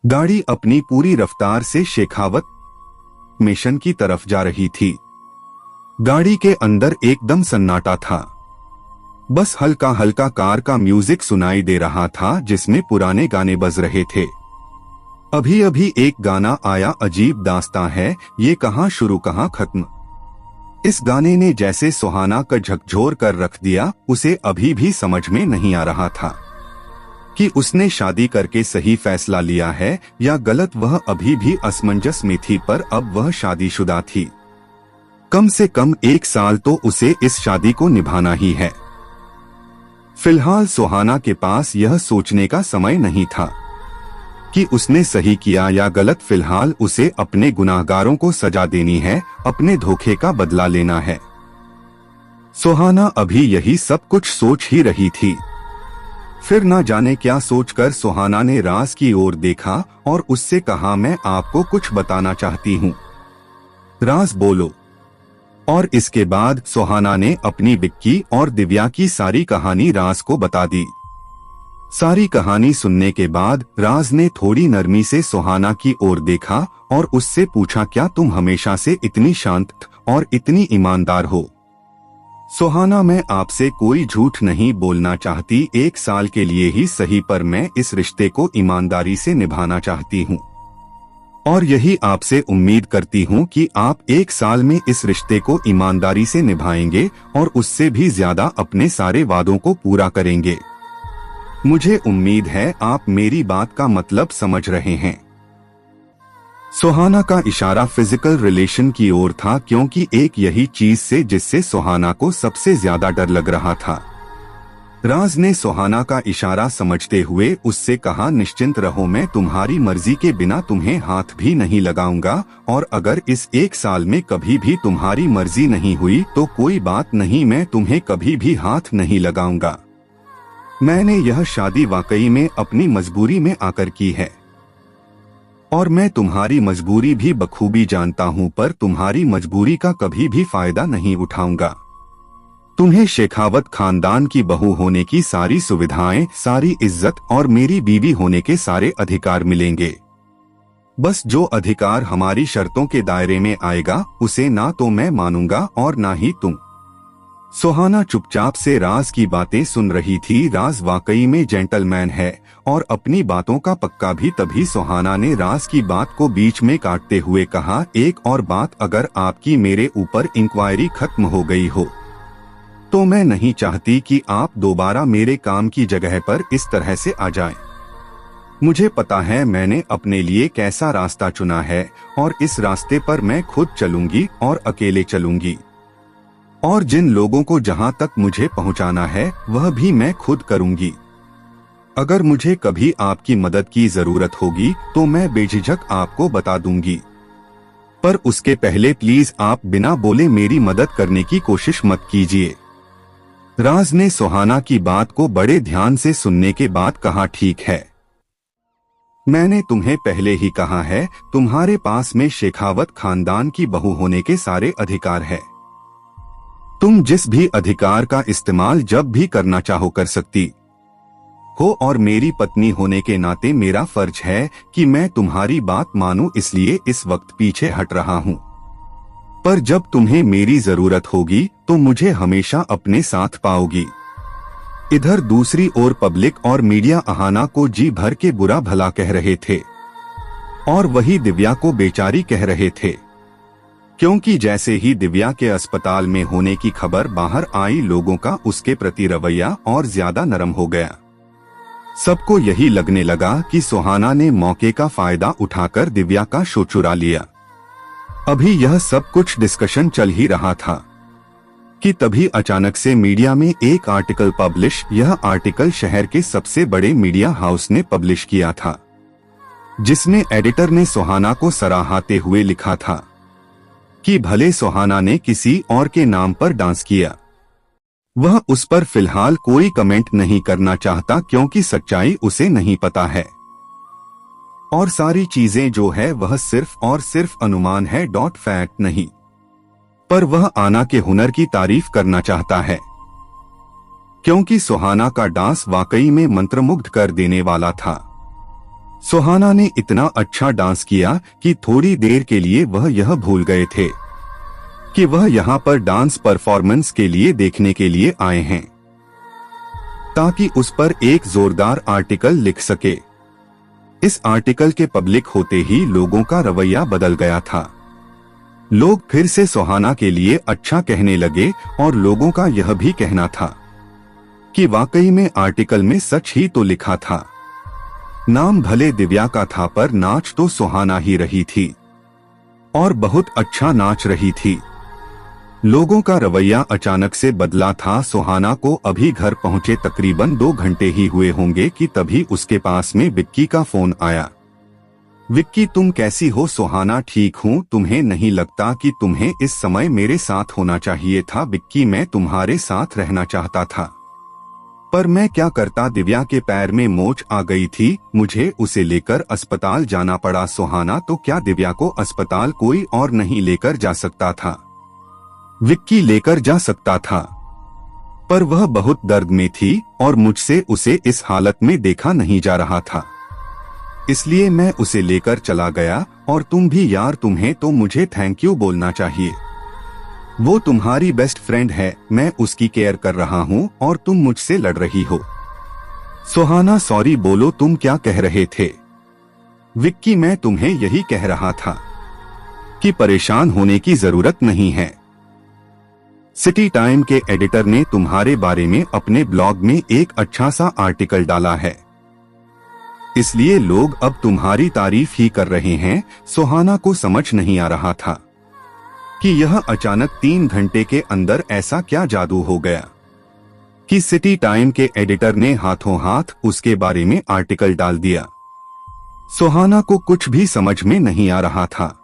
गाड़ी अपनी पूरी रफ्तार से शेखावत मिशन की तरफ जा रही थी। गाड़ी के अंदर एकदम सन्नाटा था। बस हल्का हल्का कार का म्यूजिक सुनाई दे रहा था जिसमें पुराने गाने बज रहे थे। अभी अभी एक गाना आया, अजीब दास्तां है ये, कहां शुरू कहां खत्म। इस गाने ने जैसे सुहाना का झकझोर कर रख दिया। उसे अभी भी समझ में नहीं आ रहा था कि उसने शादी करके सही फैसला लिया है या गलत। वह अभी भी असमंजस में थी, पर अब वह शादीशुदा थी। कम से कम 1 साल तो उसे इस शादी को निभाना ही है। फिलहाल सुहाना के पास यह सोचने का समय नहीं था कि उसने सही किया या गलत। फिलहाल उसे अपने गुनाहगारों को सजा देनी है, अपने धोखे का बदला लेना है। सुहाना अभी यही सब कुछ सोच ही रही थी। फिर न जाने क्या सोचकर सुहाना ने राज की ओर देखा और उससे कहा, मैं आपको कुछ बताना चाहती हूँ। राज बोलो। और इसके बाद सुहाना ने अपनी विक्की और दिव्या की सारी कहानी राज को बता दी। सारी कहानी सुनने के बाद राज ने थोड़ी नरमी से सुहाना की ओर देखा और उससे पूछा, क्या तुम हमेशा से इतनी शांत और इतनी ईमानदार हो? सुहाना, मैं आपसे कोई झूठ नहीं बोलना चाहती। 1 साल के लिए ही सही, पर मैं इस रिश्ते को ईमानदारी से निभाना चाहती हूँ और यही आपसे उम्मीद करती हूँ कि आप 1 साल में इस रिश्ते को ईमानदारी से निभाएंगे और उससे भी ज्यादा अपने सारे वादों को पूरा करेंगे। मुझे उम्मीद है आप मेरी बात का मतलब समझ रहे हैं। सुहाना का इशारा फिजिकल रिलेशन की ओर था, क्योंकि एक यही चीज से जिससे सुहाना को सबसे ज्यादा डर लग रहा था। राज ने सुहाना का इशारा समझते हुए उससे कहा, निश्चिंत रहो, मैं तुम्हारी मर्जी के बिना तुम्हें हाथ भी नहीं लगाऊंगा और अगर इस 1 साल में कभी भी तुम्हारी मर्जी नहीं हुई तो कोई बात नहीं, मैं तुम्हें कभी भी हाथ नहीं लगाऊंगा। मैंने यह शादी वाकई में अपनी मजबूरी में आकर की है और मैं तुम्हारी मजबूरी भी बखूबी जानता हूं, पर तुम्हारी मजबूरी का कभी भी फायदा नहीं उठाऊंगा। तुम्हें शेखावत खानदान की बहू होने की सारी सुविधाएं, सारी इज्जत और मेरी बीवी होने के सारे अधिकार मिलेंगे। बस जो अधिकार हमारी शर्तों के दायरे में आएगा उसे ना तो मैं मानूंगा और ना ही तुम। सुहाना चुपचाप से राज की बातें सुन रही थी। राज वाकई में जेंटलमैन है और अपनी बातों का पक्का भी। तभी सुहाना ने राज की बात को बीच में काटते हुए कहा, एक और बात, अगर आपकी मेरे ऊपर इंक्वायरी खत्म हो गई हो तो मैं नहीं चाहती कि आप दोबारा मेरे काम की जगह पर इस तरह से आ जाएं। मुझे पता है मैंने अपने लिए कैसा रास्ता चुना है और इस रास्ते पर मैं खुद चलूंगी और अकेले चलूंगी और जिन लोगों को जहां तक मुझे पहुंचाना है वह भी मैं खुद करूंगी। अगर मुझे कभी आपकी मदद की जरूरत होगी तो मैं बेझिझक आपको बता दूंगी, पर उसके पहले प्लीज आप बिना बोले मेरी मदद करने की कोशिश मत कीजिए। राज ने सुहाना की बात को बड़े ध्यान से सुनने के बाद कहा, ठीक है, मैंने तुम्हें पहले ही कहा है, तुम्हारे पास में शेखावत खानदान की बहू होने के सारे अधिकार है। तुम जिस भी अधिकार का इस्तेमाल जब भी करना चाहो कर सकती हो और मेरी पत्नी होने के नाते मेरा फर्ज है कि मैं तुम्हारी बात मानूं, इसलिए इस वक्त पीछे हट रहा हूं। पर जब तुम्हें मेरी जरूरत होगी तो मुझे हमेशा अपने साथ पाओगी। इधर दूसरी ओर पब्लिक और मीडिया अहाना को जी भर के बुरा भला कह रहे थे और वही दिव्या को बेचारी कह रहे थे, क्योंकि जैसे ही दिव्या के अस्पताल में होने की खबर बाहर आई, लोगों का उसके प्रति रवैया और ज्यादा नरम हो गया। सबको यही लगने लगा कि सुहाना ने मौके का फायदा उठाकर दिव्या का शो चुरा लिया। अभी यह सब कुछ डिस्कशन चल ही रहा था कि तभी अचानक से मीडिया में एक आर्टिकल पब्लिश। यह आर्टिकल शहर के सबसे बड़े मीडिया हाउस ने पब्लिश किया था, जिसमें एडिटर ने सुहाना को सराहते हुए लिखा था कि भले सुहाना ने किसी और के नाम पर डांस किया, वह उस पर फिलहाल कोई कमेंट नहीं करना चाहता, क्योंकि सच्चाई उसे नहीं पता है और सारी चीजें जो है वह सिर्फ और सिर्फ अनुमान है, फैक्ट नहीं। पर वह आना के हुनर की तारीफ करना चाहता है, क्योंकि सुहाना का डांस वाकई में मंत्रमुग्ध कर देने वाला था। सुहाना ने इतना अच्छा डांस किया कि थोड़ी देर के लिए वह यह भूल गए थे कि वह यहाँ पर डांस परफॉर्मेंस के लिए देखने के लिए आए हैं, ताकि उस पर एक जोरदार आर्टिकल लिख सके। इस आर्टिकल के पब्लिक होते ही लोगों का रवैया बदल गया था। लोग फिर से सुहाना के लिए अच्छा कहने लगे और लोगों का यह भी कहना था कि वाकई में आर्टिकल में सच ही तो लिखा था। नाम भले दिव्या का था पर नाच तो सुहाना ही रही थी और बहुत अच्छा नाच रही थी। लोगों का रवैया अचानक से बदला था। सुहाना को अभी घर पहुंचे तकरीबन 2 घंटे ही हुए होंगे कि तभी उसके पास में विक्की का फोन आया। विक्की, तुम कैसी हो? सुहाना, ठीक हूँ। तुम्हें नहीं लगता कि तुम्हें इस समय मेरे साथ होना चाहिए था? विक्की, मैं तुम्हारे साथ रहना चाहता था पर मैं क्या करता, दिव्या के पैर में मोच आ गई थी, मुझे उसे लेकर अस्पताल जाना पड़ा। सुहाना, तो क्या दिव्या को अस्पताल कोई और नहीं लेकर जा सकता था? विक्की, लेकर जा सकता था पर वह बहुत दर्द में थी और मुझसे उसे इस हालत में देखा नहीं जा रहा था, इसलिए मैं उसे लेकर चला गया। और तुम भी यार, तुम्हें तो मुझे थैंक यू बोलना चाहिए। वो तुम्हारी बेस्ट फ्रेंड है, मैं उसकी केयर कर रहा हूँ और तुम मुझसे लड़ रही हो। सुहाना, सॉरी, बोलो तुम क्या कह रहे थे? विक्की, मैं तुम्हें यही कह रहा था कि परेशान होने की जरूरत नहीं है। सिटी टाइम के एडिटर ने तुम्हारे बारे में अपने ब्लॉग में एक अच्छा सा आर्टिकल डाला है, इसलिए लोग अब तुम्हारी तारीफ ही कर रहे हैं। सुहाना को समझ नहीं आ रहा था कि यह अचानक 3 घंटे के अंदर ऐसा क्या जादू हो गया कि सिटी टाइम के एडिटर ने हाथों हाथ उसके बारे में आर्टिकल डाल दिया। सुहाना को कुछ भी समझ में नहीं आ रहा था।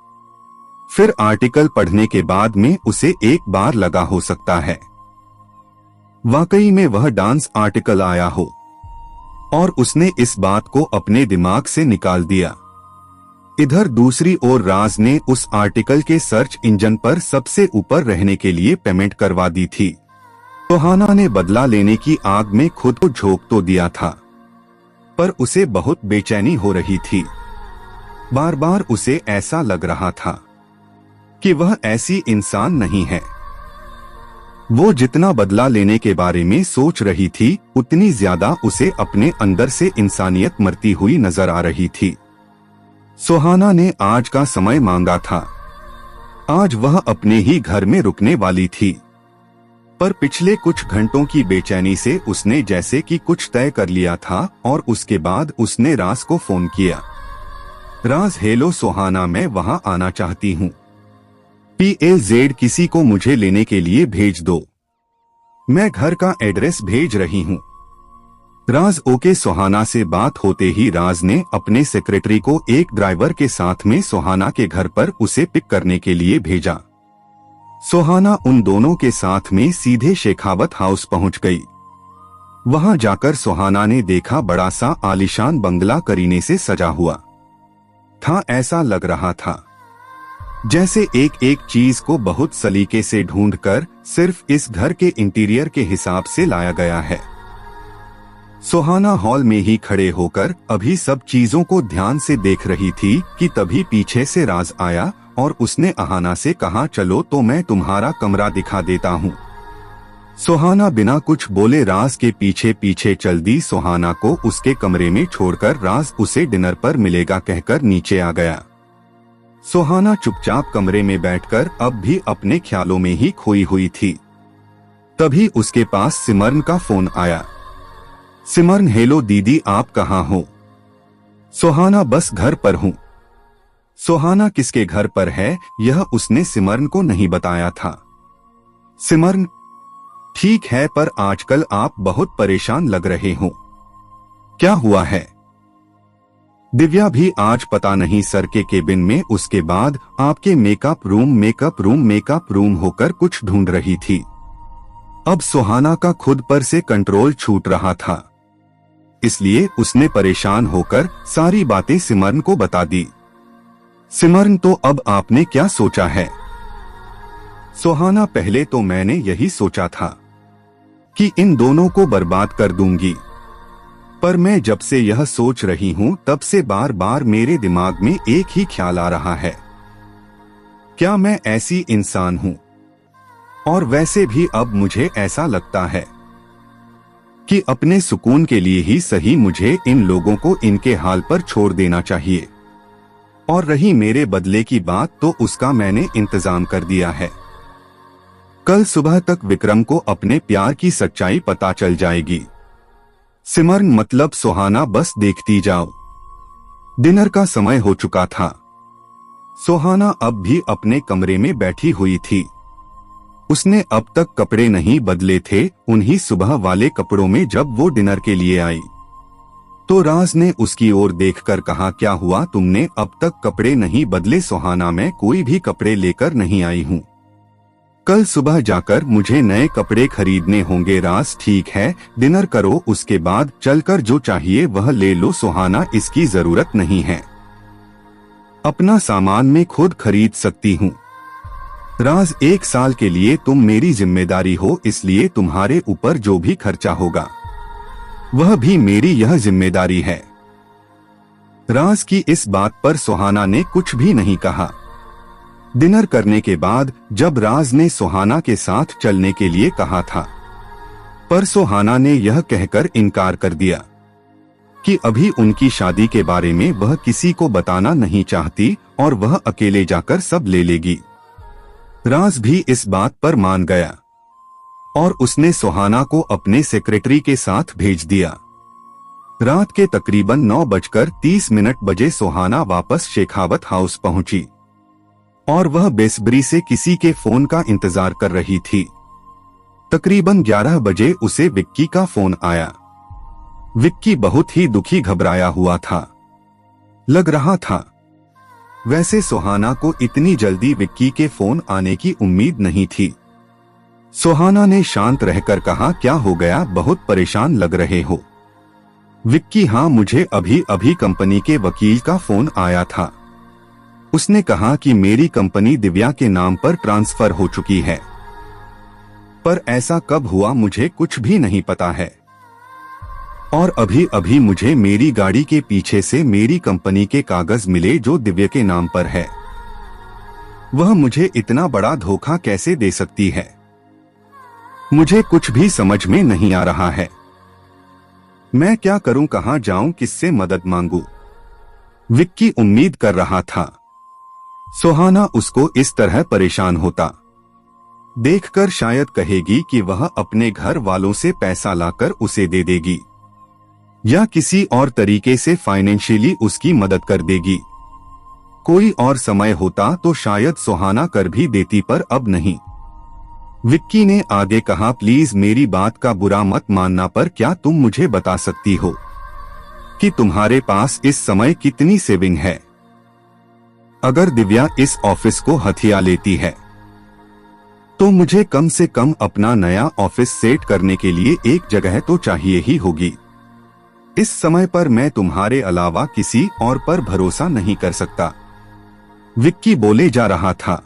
फिर आर्टिकल पढ़ने के बाद में उसे एक बार लगा हो सकता है वाकई में वह डांस आर्टिकल आया हो, और उसने इस बात को अपने दिमाग से निकाल दिया। इधर दूसरी ओर राज ने उस आर्टिकल के सर्च इंजन पर सबसे ऊपर रहने के लिए पेमेंट करवा दी थी। सुहाना ने बदला लेने की आग में खुद को झोंक तो दिया था पर उसे बहुत बेचैनी हो रही थी। बार बार उसे ऐसा लग रहा था कि वह ऐसी इंसान नहीं है। वो जितना बदला लेने के बारे में सोच रही थी, उतनी ज्यादा उसे अपने अंदर से इंसानियत मरती हुई नजर आ रही थी। सुहाना ने आज का समय मांगा था। आज वह अपने ही घर में रुकने वाली थी, पर पिछले कुछ घंटों की बेचैनी से उसने जैसे कि कुछ तय कर लिया था और उसके बाद उसने राज को फोन किया। राज, हेलो सुहाना, मैं वहां आना चाहती हूँ। PLZ किसी को मुझे लेने के लिए भेज दो, मैं घर का एड्रेस भेज रही हूँ। राज, ओके। सुहाना से बात होते ही राज ने अपने सेक्रेटरी को एक ड्राइवर के साथ में सुहाना के घर पर उसे पिक करने के लिए भेजा। सुहाना उन दोनों के साथ में सीधे शेखावत हाउस पहुंच गई। वहां जाकर सुहाना ने देखा बड़ा सा आलीशान बंगला करीने से सजा हुआ था। ऐसा लग रहा था जैसे एक एक चीज को बहुत सलीके से ढूंढकर सिर्फ इस घर के इंटीरियर के हिसाब से लाया गया है। सुहाना हॉल में ही खड़े होकर अभी सब चीजों को ध्यान से देख रही थी कि तभी पीछे से राज आया और उसने अहाना से कहा, चलो तो मैं तुम्हारा कमरा दिखा देता हूँ। सुहाना बिना कुछ बोले राज के पीछे पीछे चल दी। सुहाना को उसके कमरे में छोड़कर राज उसे डिनर पर मिलेगा कहकर नीचे आ गया। सुहाना चुपचाप कमरे में बैठकर अब भी अपने ख्यालों में ही खोई हुई थी। तभी उसके पास सिमरन का फोन आया। सिमरन, हेलो दीदी, आप कहाँ हो? सुहाना, बस घर पर हूँ। सुहाना किसके घर पर है यह उसने सिमरन को नहीं बताया था। सिमरन, ठीक है, पर आजकल आप बहुत परेशान लग रहे हो, क्या हुआ है? दिव्या भी आज पता नहीं सर के केबिन में उसके बाद आपके मेकअप रूम होकर कुछ ढूंढ रही थी। अब सुहाना का खुद पर से कंट्रोल छूट रहा था, इसलिए उसने परेशान होकर सारी बातें सिमरन को बता दी। सिमरन, तो अब आपने क्या सोचा है? सुहाना, पहले तो मैंने यही सोचा था कि इन दोनों को बर्बाद कर दूंगी, पर मैं जब से यह सोच रही हूँ तब से बार बार मेरे दिमाग में एक ही ख्याल आ रहा है, क्या मैं ऐसी इंसान हूँ? और वैसे भी अब मुझे ऐसा लगता है कि अपने सुकून के लिए ही सही मुझे इन लोगों को इनके हाल पर छोड़ देना चाहिए। और रही मेरे बदले की बात, तो उसका मैंने इंतजाम कर दिया है। कल सुबह तक विक्रम को अपने प्यार की सच्चाई पता चल जाएगी। सिमरन मतलब सुहाना, बस देखती जाओ। डिनर का समय हो चुका था। सुहाना अब भी अपने कमरे में बैठी हुई थी। उसने अब तक कपड़े नहीं बदले थे। उन्हीं सुबह वाले कपड़ों में जब वो डिनर के लिए आई तो राज ने उसकी ओर देखकर कहा, क्या हुआ, तुमने अब तक कपड़े नहीं बदले? सुहाना, मैं कोई भी कपड़े लेकर नहीं आई हूँ। कल सुबह जाकर मुझे नए कपड़े खरीदने होंगे। राज, ठीक है, डिनर करो, उसके बाद चलकर जो चाहिए वह ले लो। सुहाना, इसकी जरूरत नहीं है, अपना सामान मैं खुद खरीद सकती हूँ। राज, 1 साल के लिए तुम मेरी जिम्मेदारी हो, इसलिए तुम्हारे ऊपर जो भी खर्चा होगा वह भी मेरी यह जिम्मेदारी है। राज की इस बात पर सुहाना ने कुछ भी नहीं कहा। डिनर करने के बाद जब राज ने सुहाना के साथ चलने के लिए कहा था, पर सुहाना ने यह कहकर इनकार कर दिया कि अभी उनकी शादी के बारे में वह किसी को बताना नहीं चाहती और वह अकेले जाकर सब ले लेगी। राज भी इस बात पर मान गया और उसने सुहाना को अपने सेक्रेटरी के साथ भेज दिया। रात के तकरीबन 9:30 बजे सुहाना वापस शेखावत हाउस पहुंची और वह बेसब्री से किसी के फोन का इंतजार कर रही थी। तकरीबन 11 बजे उसे विक्की का फोन आया। विक्की बहुत ही दुखी घबराया हुआ था, लग रहा था। वैसे सुहाना को इतनी जल्दी विक्की के फोन आने की उम्मीद नहीं थी। सुहाना ने शांत रहकर कहा, क्या हो गया, बहुत परेशान लग रहे हो? विक्की, हाँ, मुझे अभी अभी कंपनी के वकील का फोन आया था। उसने कहा कि मेरी कंपनी दिव्या के नाम पर ट्रांसफर हो चुकी है, पर ऐसा कब हुआ मुझे कुछ भी नहीं पता है। और अभी अभी मुझे मेरी गाड़ी के पीछे से मेरी कंपनी के कागज मिले जो दिव्या के नाम पर है। वह मुझे इतना बड़ा धोखा कैसे दे सकती है? मुझे कुछ भी समझ में नहीं आ रहा है। मैं क्या करूं, कहां जाऊं, किससे मदद मांगूं? विक्की उम्मीद कर रहा था सुहाना उसको इस तरह परेशान होता देखकर शायद कहेगी कि वह अपने घर वालों से पैसा लाकर उसे दे देगी या किसी और तरीके से फाइनेंशियली उसकी मदद कर देगी। कोई और समय होता तो शायद सुहाना कर भी देती, पर अब नहीं। विक्की ने आगे कहा, प्लीज मेरी बात का बुरा मत मानना, पर क्या तुम मुझे बता सकती हो कि तुम्हारे पास इस समय कितनी सेविंग है? अगर दिव्या इस ऑफिस को हथिया लेती है तो मुझे कम से कम अपना नया ऑफिस सेट करने के लिए एक जगह तो चाहिए ही होगी। इस समय पर मैं तुम्हारे अलावा किसी और पर भरोसा नहीं कर सकता। विक्की बोले जा रहा था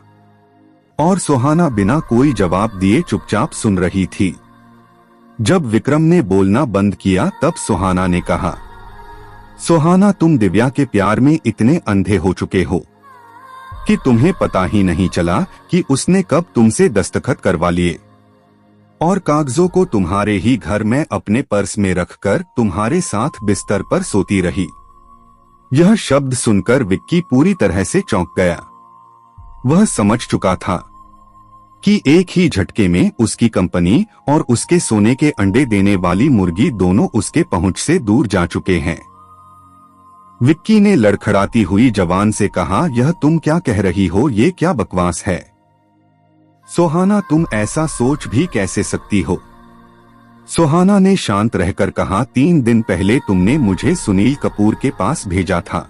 और सुहाना बिना कोई जवाब दिए चुपचाप सुन रही थी। जब विक्रम ने बोलना बंद किया तब सुहाना ने कहा, सुहाना, तुम दिव्या के प्यार में इतने अंधे हो चुके हो कि तुम्हें पता ही नहीं चला कि उसने कब तुमसे दस्तखत करवा लिए और कागजों को तुम्हारे ही घर में अपने पर्स में रखकर तुम्हारे साथ बिस्तर पर सोती रही। यह शब्द सुनकर विक्की पूरी तरह से चौंक गया। वह समझ चुका था कि एक ही झटके में उसकी कंपनी और उसके सोने के अंडे देने वाली मुर्गी दोनों उसके पहुंच से दूर जा चुके हैं। विक्की ने लड़खड़ाती हुई जबान से कहा, यह तुम क्या कह रही हो? ये क्या बकवास है? सुहाना, तुम ऐसा सोच भी कैसे सकती हो? सुहाना ने शांत रहकर कहा, 3 दिन पहले तुमने मुझे सुनील कपूर के पास भेजा था।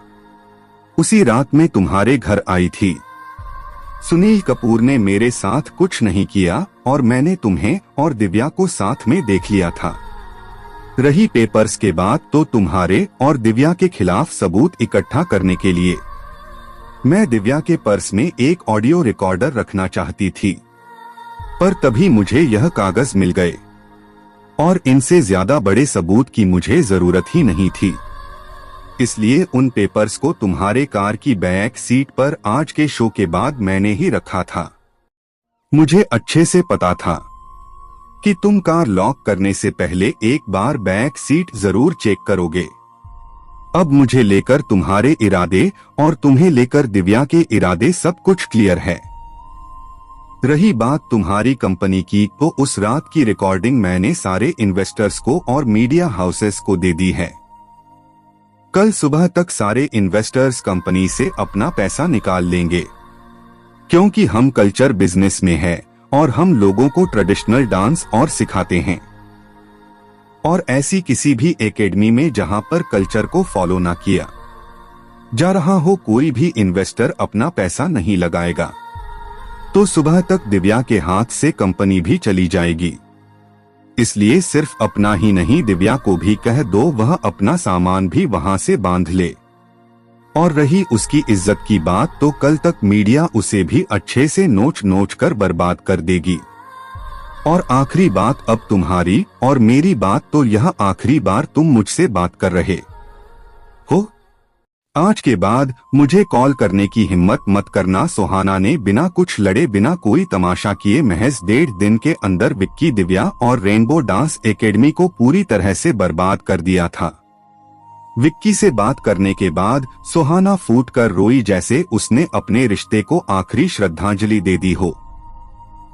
उसी रात में तुम्हारे घर आई थी। सुनील कपूर ने मेरे साथ कुछ नहीं किया और मैंने तुम्हें और दिव्या को साथ में देख लिया था। रही पेपर्स के बाद, तो तुम्हारे और दिव्या के खिलाफ सबूत इकट्ठा करने के लिए मैं दिव्या के पर्स में एक ऑडियो रिकॉर्डर रखना चाहती थी, पर तभी मुझे यह कागज मिल गए और इनसे ज्यादा बड़े सबूत की मुझे जरूरत ही नहीं थी। इसलिए उन पेपर्स को तुम्हारे कार की बैक सीट पर आज के शो के बाद मैंने ही रखा था। मुझे अच्छे से पता था कि तुम कार लॉक करने से पहले एक बार बैक सीट जरूर चेक करोगे। अब मुझे लेकर तुम्हारे इरादे और तुम्हें लेकर दिव्या के इरादे सब कुछ क्लियर है। रही बात तुम्हारी कंपनी की, तो उस रात की रिकॉर्डिंग मैंने सारे इन्वेस्टर्स को और मीडिया हाउसेस को दे दी है। कल सुबह तक सारे इन्वेस्टर्स कंपनी से अपना पैसा निकाल लेंगे, क्योंकि हम कल्चर बिजनेस में है और हम लोगों को ट्रेडिशनल डांस और सिखाते हैं। और ऐसी किसी भी एकेडमी में जहां पर कल्चर को फॉलो ना किया जा रहा हो, कोई भी इन्वेस्टर अपना पैसा नहीं लगाएगा। तो सुबह तक दिव्या के हाथ से कंपनी भी चली जाएगी। इसलिए सिर्फ अपना ही नहीं, दिव्या को भी कह दो वह अपना सामान भी वहां से बांध ले। और रही उसकी इज्जत की बात, तो कल तक मीडिया उसे भी अच्छे से नोच नोच कर बर्बाद कर देगी। और आखिरी बात अब तुम्हारी और मेरी बात, तो यह आखिरी बार तुम मुझसे बात कर रहे हो। आज के बाद मुझे कॉल करने की हिम्मत मत करना। सुहाना ने बिना कुछ लड़े, बिना कोई तमाशा किए महज 1.5 दिन के अंदर विक्की, दिव्या और रेनबो डांस एकेडमी को पूरी तरह से बर्बाद कर दिया था। विक्की से बात करने के बाद सुहाना फूट कर रोई, जैसे उसने अपने रिश्ते को आखिरी श्रद्धांजलि दे दी हो।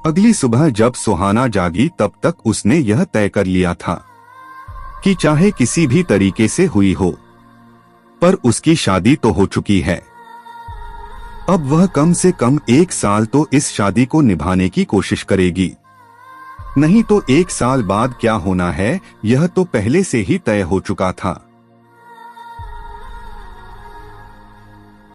अगली सुबह जब सुहाना जागी, तब तक उसने यह तय कर लिया था कि चाहे किसी भी तरीके से हुई हो, पर उसकी शादी तो हो चुकी है। अब वह कम से कम 1 साल तो इस शादी को निभाने की कोशिश करेगी। नहीं तो 1 साल बाद क्या होना है, यह तो पहले से ही तय हो चुका था।